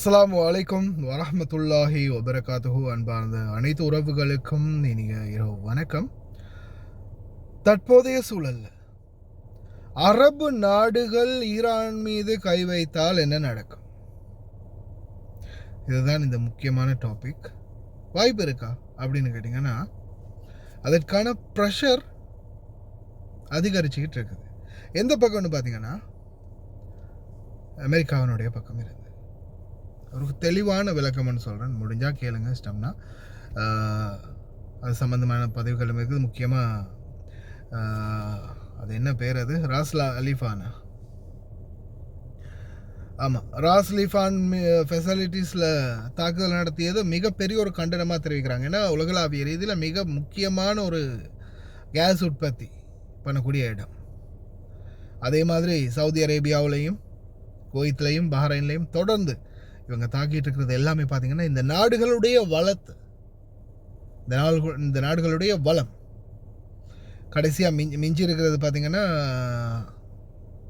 அஸ்ஸலாமு அலைக்கும் வரஹ்மத்துல்லாஹி வபரகாத்துஹு. அன்பார்ந்த அனைத்து உறவுகளுக்கும் இனிய இரவு வணக்கம். தற்போதைய சூழல்ல அரபு நாடுகள் ஈரான் மீது கை வைத்தால் என்ன நடக்கும்? இதுதான் இந்த முக்கியமான டாபிக். வாய்ப்பு இருக்கா அப்படின்னு கேட்டிங்கன்னா, அதற்கான ப்ரெஷர் அதிகரிச்சுக்கிட்டு இருக்குது. எந்த பக்கம்னு பார்த்தீங்கன்னா, அமெரிக்காவினுடைய பக்கம் இருக்குது. ஒரு தெளிவான விளக்கம்னு சொல்கிறேன், முடிஞ்சால் கேளுங்க. இஷ்டம்னா அது சம்மந்தமான பதிவுகளும் இருக்குது. முக்கியமாக அது என்ன பேர், அது ராஸ்லா அலிஃபானா, ஆமாம், ராஸ் லிஃபான் ஃபெசிலிட்டிஸில் தாக்குதல் நடத்தியது மிகப்பெரிய ஒரு கண்டனமாக தெரிவிக்கிறாங்க. ஏன்னா உலகளாவிய ரீதியில் மிக முக்கியமான ஒரு கேஸ் உற்பத்தி பண்ணக்கூடிய இடம். அதே மாதிரி சவுதி அரேபியாவிலையும் குவைத்லையும் பஹ்ரைன்லையும் தொடர்ந்து இவங்க தாக்கிட்டு இருக்கிறது எல்லாமே பார்த்திங்கன்னா இந்த நாடுகளுடைய வளத்து, இந்த நாடுகளுடைய வளம். கடைசியாக மிஞ்சி இருக்கிறது பார்த்திங்கன்னா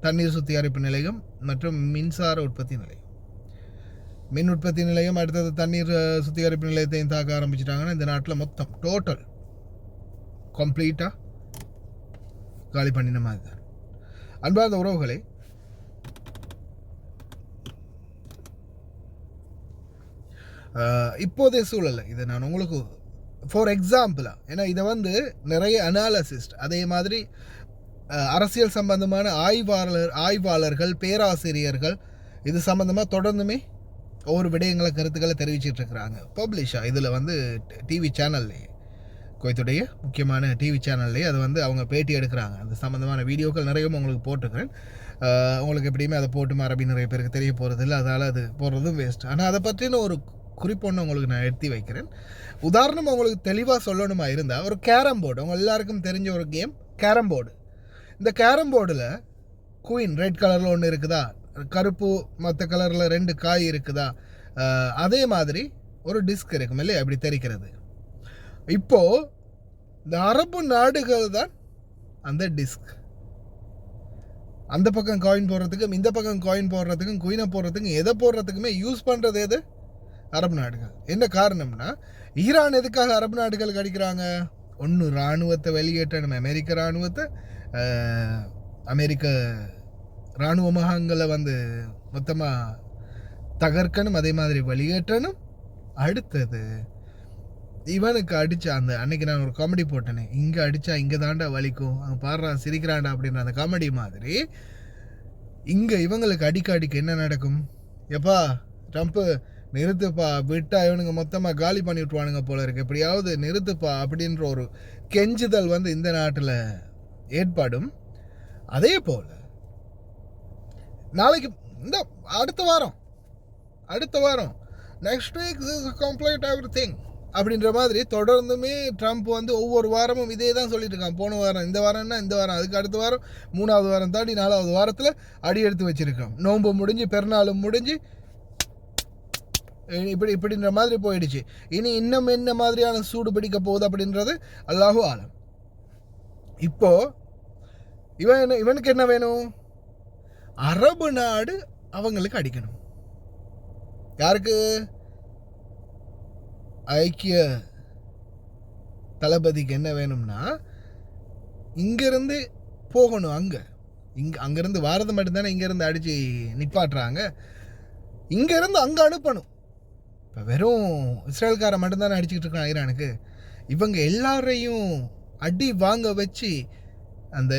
தண்ணீர் சுத்திகரிப்பு நிலையம் மற்றும் மின்சார உற்பத்தி நிலையம். மின் உற்பத்தி நிலையம், அடுத்தது தண்ணீர் சுத்திகரிப்பு நிலையத்தையும் தாக்க ஆரம்பிச்சிட்டாங்கன்னா இந்த நாட்டில் மொத்தம் டோட்டல் கம்ப்ளீட்டாக காலி பண்ணின மாதிரி தான். அன்பார்ந்த உறவுகளை, இப்போதைய சூழலில் இதை நான் உங்களுக்கு ஃபார் எக்ஸாம்பிளாக, ஏன்னா இதை நிறைய அனாலிசிஸ்ட், அதே மாதிரி அரசியல் சம்பந்தமான ஆய்வாளர்கள், பேராசிரியர்கள் இது சம்மந்தமாக தொடர்ந்துமே ஒவ்வொரு விடயங்களை, கருத்துக்களை தெரிவிச்சிட்டு இருக்கிறாங்க. பப்ளிஷாக இதில் டிவி சேனல்லையே, குவைத்துடைய முக்கியமான டிவி சேனல்லையே அது அவங்க பேட்டி எடுக்கிறாங்க. அந்த சம்மந்தமான வீடியோக்கள் நிறையவும் உங்களுக்கு போட்டுக்கிறேன். உங்களுக்கு எப்படியுமே அதை போட்டு அரபி நிறைய பேருக்கு தெரிய போகிறதில்ல, அதனால் அது போடுறதும் வேஸ்ட். ஆனால் அதை பற்றின ஒரு குறிப்பொன்று உங்களுக்கு நான் எடுத்து வைக்கிறேன். உதாரணம் உங்களுக்கு தெளிவாக சொல்லணுமா இருந்தால், ஒரு கேரம் போர்டு, அவங்க எல்லாருக்கும் தெரிஞ்ச ஒரு கேம் கேரம் போர்டு. இந்த கேரம் போர்டில் குயின் ரெட் கலரில் ஒன்று இருக்குதா, கருப்பு மற்ற கலரில் 2 காய் இருக்குதா, அதே மாதிரி ஒரு டிஸ்க் இருக்கும் இல்லையா, அப்படி தெரிக்கிறது. இப்போது இந்த அரபு நாடுகள் தான் அந்த டிஸ்க். அந்த பக்கம் காயின் போடுறதுக்கும் இந்த பக்கம் காயின் போடுறதுக்கும் குயினை போடுறதுக்கும் எதை போடுறதுக்குமே யூஸ் பண்ணுறது எது? அரபு நாடுகள். என்ன காரணம்னா, ஈரான் எதுக்காக அரபு நாடுகளுக்கு அடிக்கிறாங்க? ஒன்று, இராணுவத்தை வெளியேற்றணும், அமெரிக்க இராணுவத்தை, அமெரிக்க இராணுவ முகாம்களை மொத்தமாக தகர்க்கணும், அதே மாதிரி வெளியேற்றணும். அடுத்தது இவனுக்கு அடித்தா, அந்த அன்னைக்கு நான் ஒரு காமெடி போட்டேனே, இங்கே அடித்தா இங்கே தாண்டா வலிக்கும், அங்கே பாடுறா சிரிக்கிறாண்டா அப்படின்ற அந்த காமெடி மாதிரி இங்கே இவங்களுக்கு அடிக்க என்ன நடக்கும்? எப்பா ட்ரம்ப்பு நிறுத்துப்பா, விட்டா இவனுங்க மொத்தமாக காலி பண்ணி விட்டுருவானுங்க போல இருக்கு, எப்படியாவது நிறுத்துப்பா அப்படின்ற ஒரு கெஞ்சுதல் இந்த நாட்டில் ஏற்படும். அதே போல் நாளைக்கு இந்த அடுத்த வாரம் next week is complete everything அப்படின்ற மாதிரி தொடர்ந்துமே ட்ரம்ப் ஒவ்வொரு வாரமும் இதே தான் சொல்லிட்டு இருக்கான். போன வாரம், இந்த வாரம்னா இந்த வாரம், அதுக்கு அடுத்த வாரம், 3வது வாரம் தாண்டி 4வது வாரத்தில் அடி எடுத்து வச்சிருக்கான். நோன்பு முடிஞ்சு, பெருநாளும் முடிஞ்சு, இப்படின்ற மாதிரி போயிடுச்சு. இனி இன்னும் என்ன மாதிரியான சூடு பிடிக்க போகுது அப்படின்றது அல்லாஹு ஆலம். இப்போ இவனுக்கு என்ன வேணும்? அரபு நாடு அவங்களுக்கு அடிக்கணும். யாருக்கு? ஐக்கிய தளபதிக்கு என்ன வேணும்னா, இங்கிருந்து போகணும். அங்கிருந்து வாரது மட்டும்தானே இங்கிருந்து அடித்து நிப்பாட்டுறாங்க. இங்கிருந்து அங்கே அனுப்பணும். இப்போ வெறும் இஸ்ரேல்காரை மட்டும்தானே அடிச்சுக்கிட்டு இருக்கான் ஈரானுக்கு. இவங்க எல்லாரையும் அடி வாங்க வச்சு, அந்த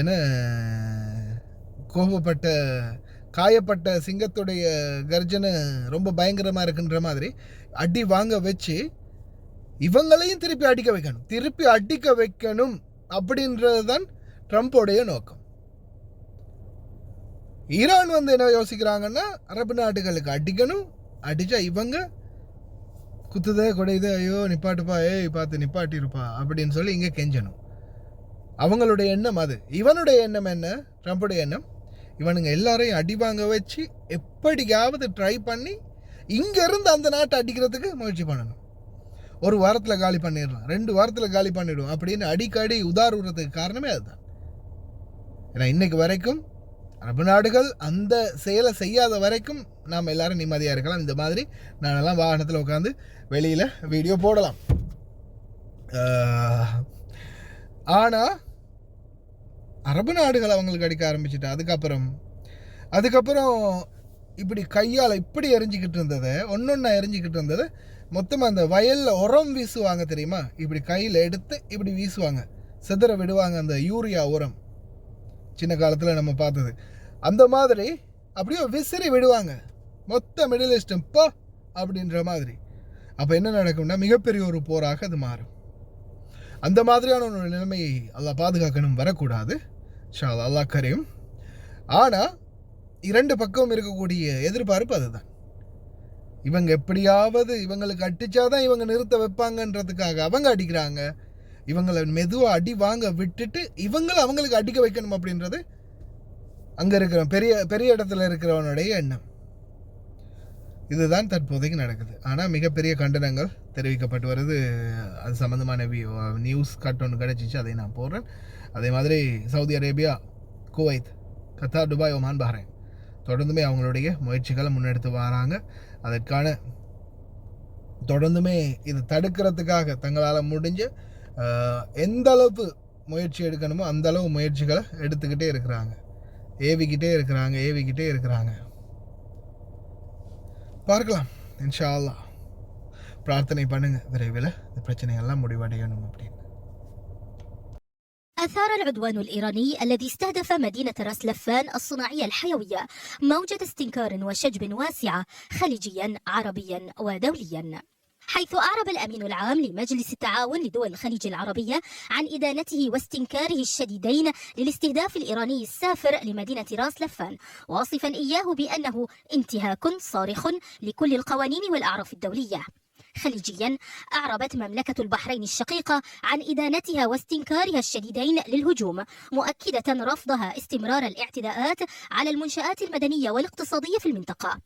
கோபப்பட்ட காயப்பட்ட சிங்கத்துடைய கர்ஜனை ரொம்ப பயங்கரமாக இருக்குன்ற மாதிரி அடி வாங்க வச்சு இவங்களையும் திருப்பி அடிக்க வைக்கணும் அப்படின்றது தான் ட்ரம்ப்போடைய நோக்கம். ஈரான் என்ன யோசிக்கிறாங்கன்னா, அரபு நாடுகளுக்கு அடிக்கணும், அடித்தா இவங்க குத்துதே கொடையுதே, ஐயோ நிப்பாட்டுப்பா, பார்த்து நிப்பாட்டிருப்பா அப்படின்னு சொல்லி இங்கே கெஞ்சணும். அவங்களுடைய எண்ணம் அது. இவனுடைய எண்ணம் என்ன? ட்ரம்ப்புடைய எண்ணம், இவனுங்க எல்லாரையும் அடி வாங்க வச்சு எப்படியாவது ட்ரை பண்ணி இங்கேருந்து அந்த நாட்டை அடிக்கிறதுக்கு முயற்சி பண்ணணும். 1 வாரத்தில் காலி பண்ணிடலாம், 2 வாரத்தில் காலி பண்ணிவிடும் அப்படின்னு அடிக்கடி உதாரணத்துக்கு காரணமே அதுதான். ஏன்னா இன்னைக்கு வரைக்கும் அரபு நாடுகள் அந்த செயலை செய்யாத வரைக்கும் நாம் எல்லாரும் நிம்மதியாக இருக்கலாம். இந்த மாதிரி நானெல்லாம் வாகனத்தில் உட்காந்து வெளியில் வீடியோ போடலாம். ஆனால் அரபு நாடுகள் அவங்களுக்கு அடிக்க ஆரம்பிச்சுட்டா அதுக்கப்புறம் இப்படி கையால் இப்படி எரிஞ்சிக்கிட்டு இருந்ததை ஒன்றா எரிஞ்சிக்கிட்டு இருந்ததை மொத்தமாக அந்த வயலில் உரம் வீசுவாங்க தெரியுமா, இப்படி கையில் எடுத்து இப்படி வீசுவாங்க, சிதற விடுவாங்க அந்த யூரியா உரம். சின்ன காலத்தில் நம்ம பார்த்தது அந்த மாதிரி அப்படியே விசிறி விடுவாங்க மொத்த மிடில் ஈஸ்டும் போ அப்படின்ற மாதிரி. அப்போ என்ன நடக்கும்னா மிகப்பெரிய ஒரு போராக அது மாறும். அந்த மாதிரியான ஒரு நிலைமையை அல்லாஹ் பாதுகாக்கணும், வரக்கூடாது இன்ஷா அல்லாஹ். அல்லாஹ் கரீம். ஆனால் இரண்டு பக்கம் இருக்கக்கூடிய எதிர்பார்ப்பு அதுதான். இவங்க எப்படியாவது இவங்களுக்கு அடித்தாதான் இவங்க நிறுத்த வைப்பாங்கன்றதுக்காக அவங்க அடிக்கிறாங்க. இவங்களை மெதுவாக அடி வாங்க விட்டுட்டு இவங்களை அவங்களுக்கு அடிக்க வைக்கணும் அப்படின்றது அங்கே இருக்கிற பெரிய பெரிய இடத்துல இருக்கிறவனுடைய எண்ணம். இதுதான் தற்போதைக்கு நடக்குது. ஆனால் மிகப்பெரிய கண்டனங்கள் தெரிவிக்கப்பட்டு வருது. அது சம்மந்தமான நியூஸ் கட் ஒன்று கிடச்சிச்சு, அதை நான் போடுறேன். அதே மாதிரி Saudi Arabia, Kuwait, Qatar, Dubai, Oman, Bahrain தொடர்ந்துமே அவங்களுடைய முயற்சிகளை முன்னெடுத்து வராங்க. அதற்கான தொடர்ந்துமே இது தடுக்கிறதுக்காக தங்களால் முடிஞ்ச எந்த அளவுக்கு முயற்சி எடுக்கணுமோ அந்த அளவு முயற்சிகளை எடுத்துக்கிட்டே இருக்கிறாங்க, ஏவிக்கிட்டே இருக்கிறாங்க. பார்க்கலாம் இன்ஷா அல்லாஹ். பிரார்த்தனை பண்ணுங்க, விரைவில் இந்த பிரச்சனைகள்லாம் முடிவடையணும் அப்படின்னு. أثار العدوان الإيراني الذي استهدف مدينة راس لفان الصناعية الحيوية موجة استنكار وشجب واسعة خليجيا عربيا ودوليا، حيث أعرب الأمين العام لمجلس التعاون لدول الخليج العربية عن إدانته واستنكاره الشديدين للاستهداف الإيراني السافر لمدينة راس لفان، واصفا إياه بأنه انتهاك صارخ لكل القوانين والأعراف الدولية. خليجيا، أعربت مملكة البحرين الشقيقة عن إدانتها واستنكارها الشديدين للهجوم، مؤكدة رفضها استمرار الاعتداءات على المنشآت المدنية والاقتصادية في المنطقة.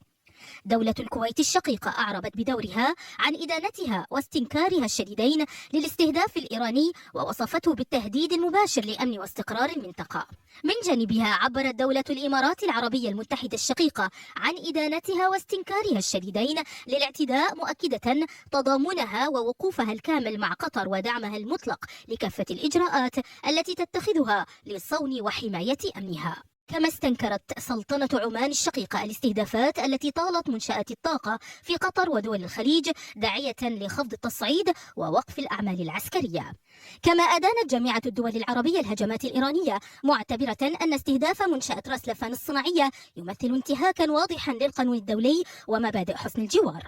دولة الكويت الشقيقة أعربت بدورها عن إدانتها واستنكارها الشديدين للاستهداف الإيراني، ووصفته بالتهديد المباشر لأمن واستقرار المنطقة. من جانبها عبرت دولة الإمارات العربية المتحدة الشقيقة عن إدانتها واستنكارها الشديدين للاعتداء، مؤكدة تضامنها ووقوفها الكامل مع قطر ودعمها المطلق لكافة الإجراءات التي تتخذها لصون وحماية أمنها. كما استنكرت سلطنة عمان الشقيقة الاستهدافات التي طالت منشآت الطاقة في قطر ودول الخليج، داعية لخفض التصعيد ووقف الأعمال العسكرية. كما أدانت جامعة الدول العربية الهجمات الإيرانية، معتبرة أن استهداف منشأة راس لفان الصناعية يمثل انتهاكا واضحا للقانون الدولي ومبادئ حسن الجوار.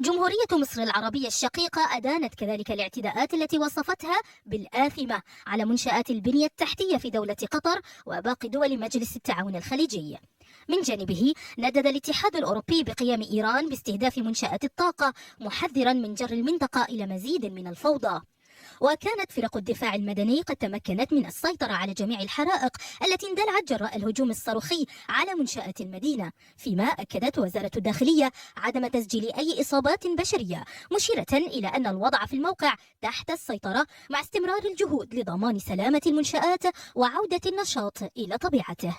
جمهورية مصر العربية الشقيقة أدانت كذلك الاعتداءات التي وصفتها بالآثمة على منشآت البنية التحتية في دولة قطر وباقي دول مجلس التعاون الخليجي. من جانبه ندد الاتحاد الأوروبي بقيام إيران باستهداف منشآت الطاقة، محذرا من جر المنطقة إلى مزيد من الفوضى. وكانت فرق الدفاع المدني قد تمكنت من السيطرة على جميع الحرائق التي اندلعت جراء الهجوم الصاروخي على منشآت المدينة، فيما أكدت وزارة الداخلية عدم تسجيل أي إصابات بشرية، مشيرة إلى أن الوضع في الموقع تحت السيطرة، مع استمرار الجهود لضمان سلامة المنشآت وعودة النشاط إلى طبيعته.